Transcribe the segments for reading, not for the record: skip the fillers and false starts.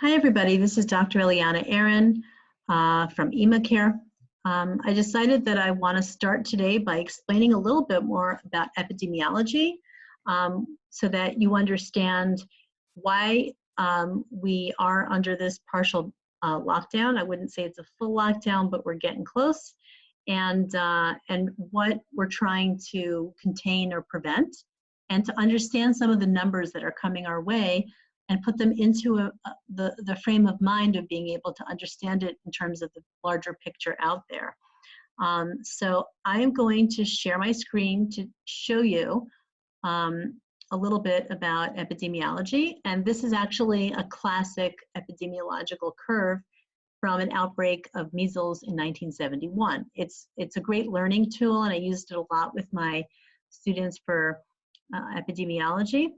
Hi, everybody. This is Dr. Eliana Aaron from EmaCare. I decided that I want to start today by explaining a little bit more about epidemiology so that you understand why we are under this partial lockdown. I wouldn't say it's a full lockdown, but we're getting close, and what we're trying to contain or prevent, and to understand some of the numbers that are coming our way and put them into the frame of mind of being able to understand it in terms of the larger picture out there. So I am going to share my screen to show you a little bit about epidemiology. And this is actually a classic epidemiological curve from an outbreak of measles in 1971. It's a great learning tool, and I used it a lot with my students for epidemiology.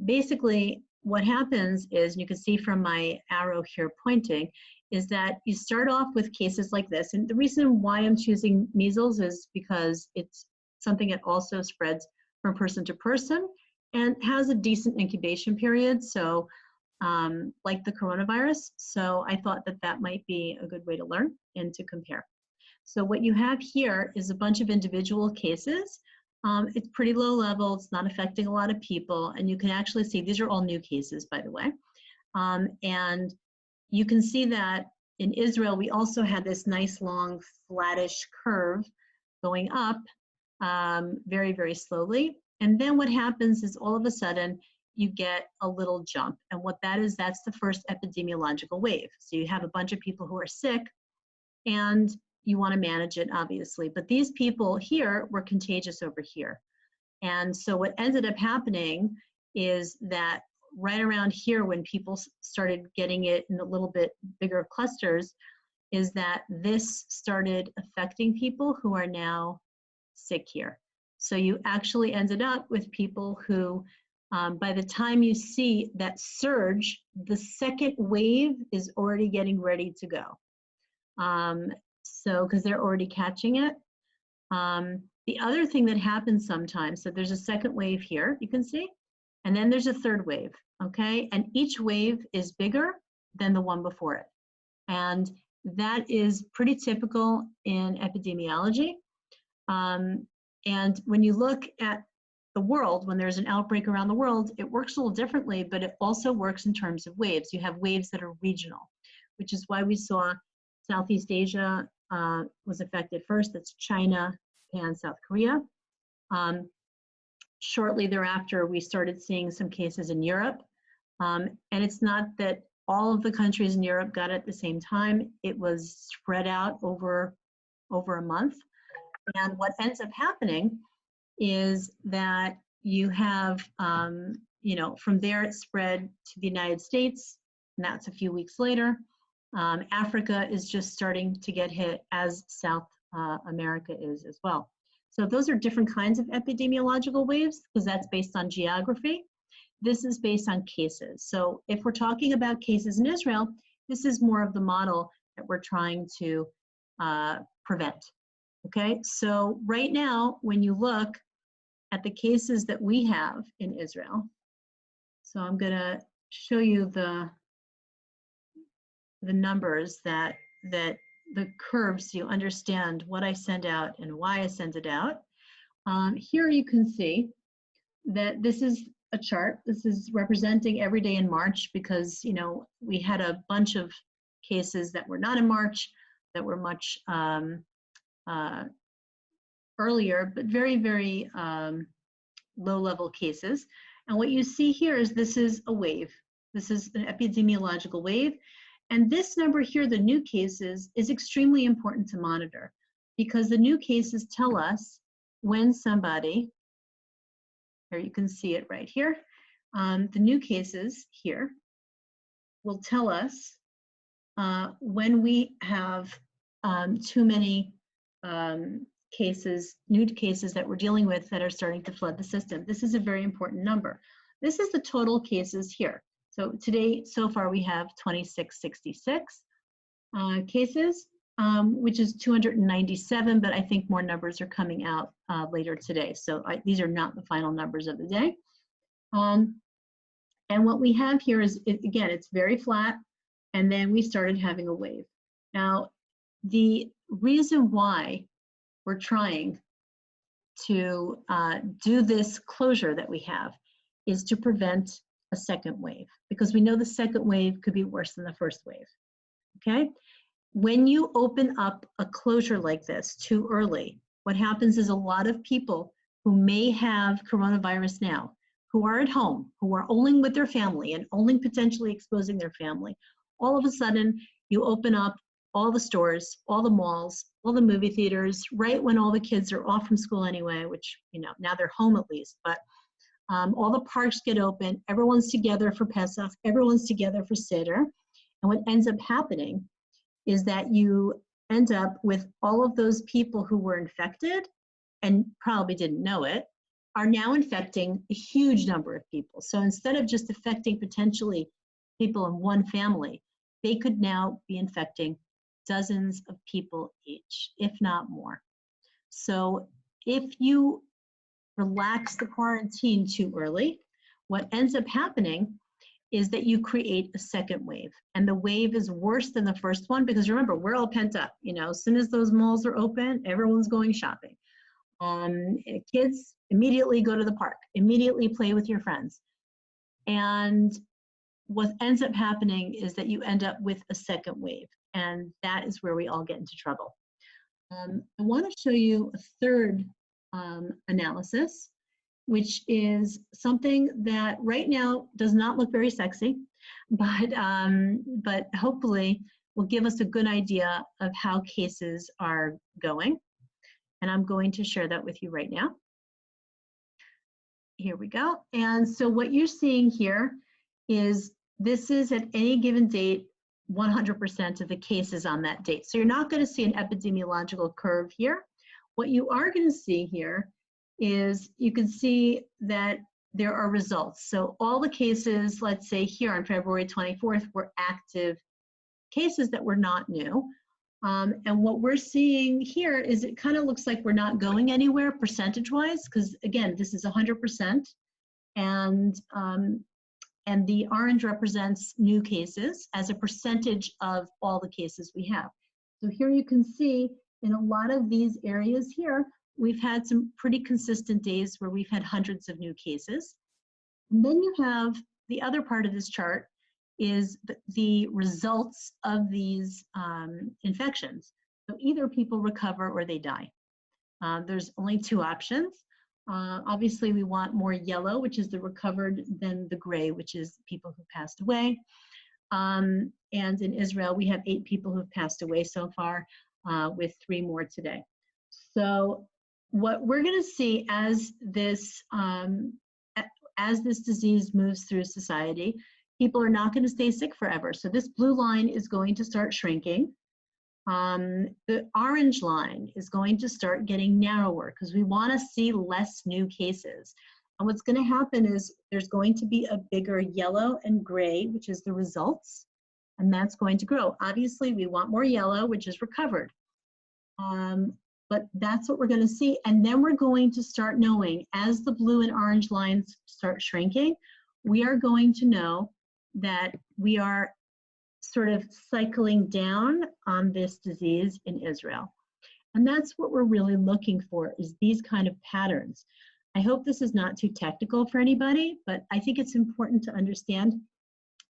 Basically, what happens is, you can see from my arrow here pointing, is that you start off with cases like this. And the reason why I'm choosing measles is because it's something that also spreads from person to person and has a decent incubation period, so like the coronavirus. So I thought that that might be a good way to learn and to compare. So what you have here is a bunch of individual cases. It's pretty low level, it's not affecting a lot of people, and you can actually see these are all new cases, by the way. And you can see that in Israel, we also had this nice long flattish curve going up very, very slowly. And then what happens is all of a sudden you get a little jump. And what that is, that's the first epidemiological wave. So you have a bunch of people who are sick, and you want to manage it, obviously. But these people here were contagious over here. And so what ended up happening is that right around here, when people started getting it in a little bit bigger clusters, is that this started affecting people who are now sick here. So you actually ended up with people who, by the time you see that surge, the second wave is already getting ready to go. So, because they're already catching it. The other thing that happens sometimes, so there's a second wave here, you can see, and then there's a third wave, okay? And each wave is bigger than the one before it. And that is pretty typical in epidemiology. And when you look at the world, when there's an outbreak around the world, it works a little differently, but it also works in terms of waves. You have waves that are regional, which is why we saw Southeast Asia was affected first. That's China, Japan, South Korea. Shortly thereafter, we started seeing some cases in Europe. And it's not that all of the countries in Europe got it at the same time. It was spread out over a month. And what ends up happening is that you have, you know, from there it spread to the United States, and that's a few weeks later. Africa is just starting to get hit, as South America is as well. So those are different kinds of epidemiological waves, because that's based on geography. This is based on cases. So if we're talking about cases in Israel, this is more of the model that we're trying to prevent. Okay, so right now, when you look at the cases that we have in Israel, so I'm going to show you the numbers that the curves, so you understand what I send out and why I send it out. Here you can see that this is a chart. This is representing every day in March, because, you know, we had a bunch of cases that were not in March, that were much earlier, but very, very low-level cases. And what you see here is this is a wave. This is an epidemiological wave. And this number here, the new cases, is extremely important to monitor, because the new cases tell us when somebody, here you can see it right here, the new cases here will tell us when we have too many cases, new cases that we're dealing with that are starting to flood the system. This is a very important number. This is the total cases here. So today, so far, we have 2666 cases, which is 297, but I think more numbers are coming out later today. So these are not the final numbers of the day. And what we have here is, again, it's very flat, and then we started having a wave. Now, the reason why we're trying to do this closure that we have is to prevent a second wave, because we know the second wave could be worse than the first wave, okay? When you open up a closure like this too early, what happens is a lot of people who may have coronavirus now, who are at home, who are only with their family and only potentially exposing their family, all of a sudden you open up all the stores, all the malls, all the movie theaters, right when all the kids are off from school anyway, which, you know, now they're home at least, but all the parks get open, everyone's together for Pesach, everyone's together for Seder, and what ends up happening is that you end up with all of those people who were infected and probably didn't know it, are now infecting a huge number of people. So instead of just affecting potentially people in one family, they could now be infecting dozens of people each, if not more. So if you relax the quarantine too early, what ends up happening is that you create a second wave. And the wave is worse than the first one, because remember, we're all pent up. You know, as soon as those malls are open, everyone's going shopping. Kids immediately go to the park, immediately play with your friends. And what ends up happening is that you end up with a second wave. And that is where we all get into trouble. I want to show you a third analysis, which is something that right now does not look very sexy, but hopefully will give us a good idea of how cases are going. And I'm going to share that with you right now. Here we go. And so what you're seeing here is this is at any given date, 100% of the cases on that date. So you're not going to see an epidemiological curve here. What you are going to see here is you can see that there are results. So all the cases, let's say here on February 24th, were active cases that were not new. And what we're seeing here is it kind of looks like we're not going anywhere percentage-wise, because again, this is 100%, and the orange represents new cases as a percentage of all the cases we have. So here you can see in a lot of these areas here, we've had some pretty consistent days where we've had hundreds of new cases. And then you have the other part of this chart is the results of these infections. So either people recover or they die. There's only two options. Obviously, we want more yellow, which is the recovered, than the gray, which is people who passed away. And in Israel, we have 8 people who've passed away so far, with 3 more today. So what we're going to see as this disease moves through society, people are not going to stay sick forever. So this blue line is going to start shrinking. The orange line is going to start getting narrower because we want to see less new cases. And what's going to happen is there's going to be a bigger yellow and gray, which is the results, and that's going to grow. Obviously, we want more yellow, which is recovered. But that's what we're going to see. And then we're going to start knowing, as the blue and orange lines start shrinking, we are going to know that we are sort of cycling down on this disease in Israel. And that's what we're really looking for, is these kind of patterns. I hope this is not too technical for anybody, but I think it's important to understand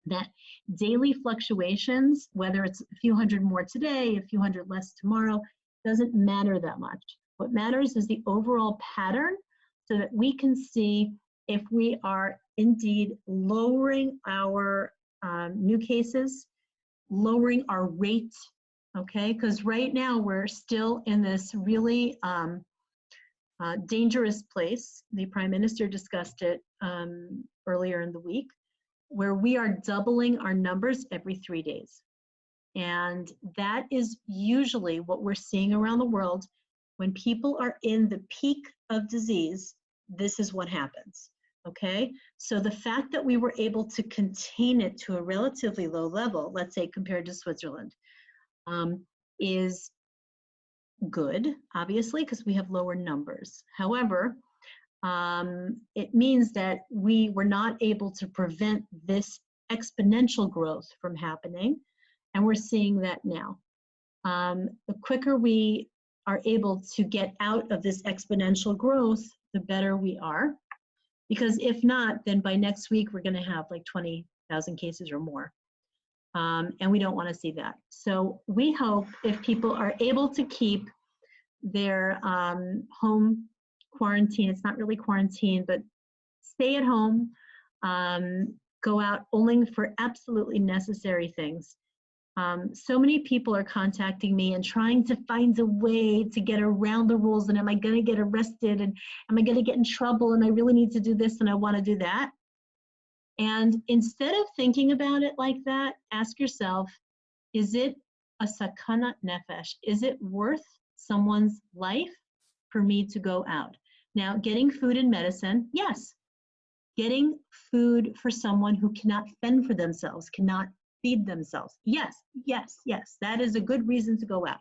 that daily fluctuations, whether it's a few hundred more today, a few hundred less tomorrow, doesn't matter that much. What matters is the overall pattern, so that we can see if we are indeed lowering our new cases, lowering our rate, okay? Because right now we're still in this really dangerous place. The Prime Minister discussed it earlier in the week, where we are doubling our numbers every 3 days. And that is usually what we're seeing around the world. When people are in the peak of disease, this is what happens, okay? So the fact that we were able to contain it to a relatively low level, let's say compared to Switzerland, is good, obviously, because we have lower numbers. However, it means that we were not able to prevent this exponential growth from happening, and we're seeing that now. The quicker we are able to get out of this exponential growth, the better we are. Because if not, then by next week, we're going to have like 20,000 cases or more. And we don't want to see that. So we hope if people are able to keep their home quarantine, it's not really quarantine, but stay at home, go out only for absolutely necessary things. So many people are contacting me and trying to find a way to get around the rules, and am I going to get arrested, and am I going to get in trouble, and I really need to do this and I want to do that. And instead of thinking about it like that, ask yourself, is it a sakana nefesh? Is it worth someone's life for me to go out? Now, getting food and medicine, yes. Getting food for someone who cannot fend for themselves, cannot feed themselves. Yes, yes, yes, that is a good reason to go out.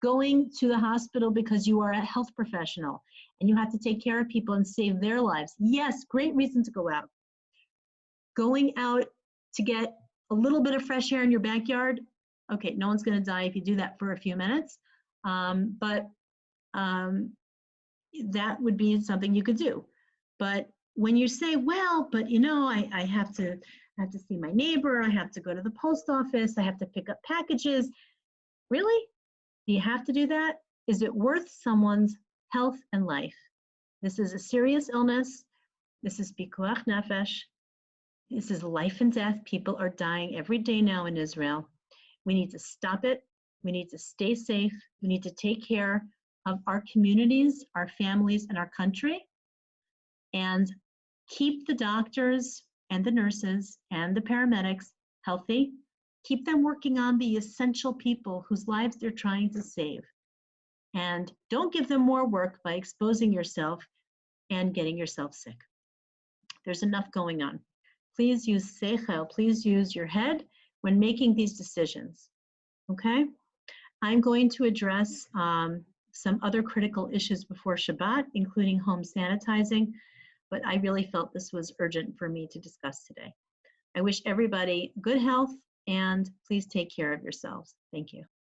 Going to the hospital because you are a health professional and you have to take care of people and save their lives. Yes, great reason to go out. Going out to get a little bit of fresh air in your backyard, okay, no one's going to die if you do that for a few minutes, but that would be something you could do. But when you say, well, but you know, I have to see my neighbor, I have to go to the post office, I have to pick up packages. Really? Do you have to do that? Is it worth someone's health and life? This is a serious illness. This is pikuach nefesh. This is life and death. People are dying every day now in Israel. We need to stop it. We need to stay safe. We need to take care of our communities, our families, and our country, and keep the doctors and the nurses and the paramedics healthy. Keep them working on the essential people whose lives they're trying to save. And don't give them more work by exposing yourself and getting yourself sick. There's enough going on. Please use seichel, please use your head when making these decisions, okay? I'm going to address some other critical issues before Shabbat, including home sanitizing, but I really felt this was urgent for me to discuss today. I wish everybody good health, and please take care of yourselves. Thank you.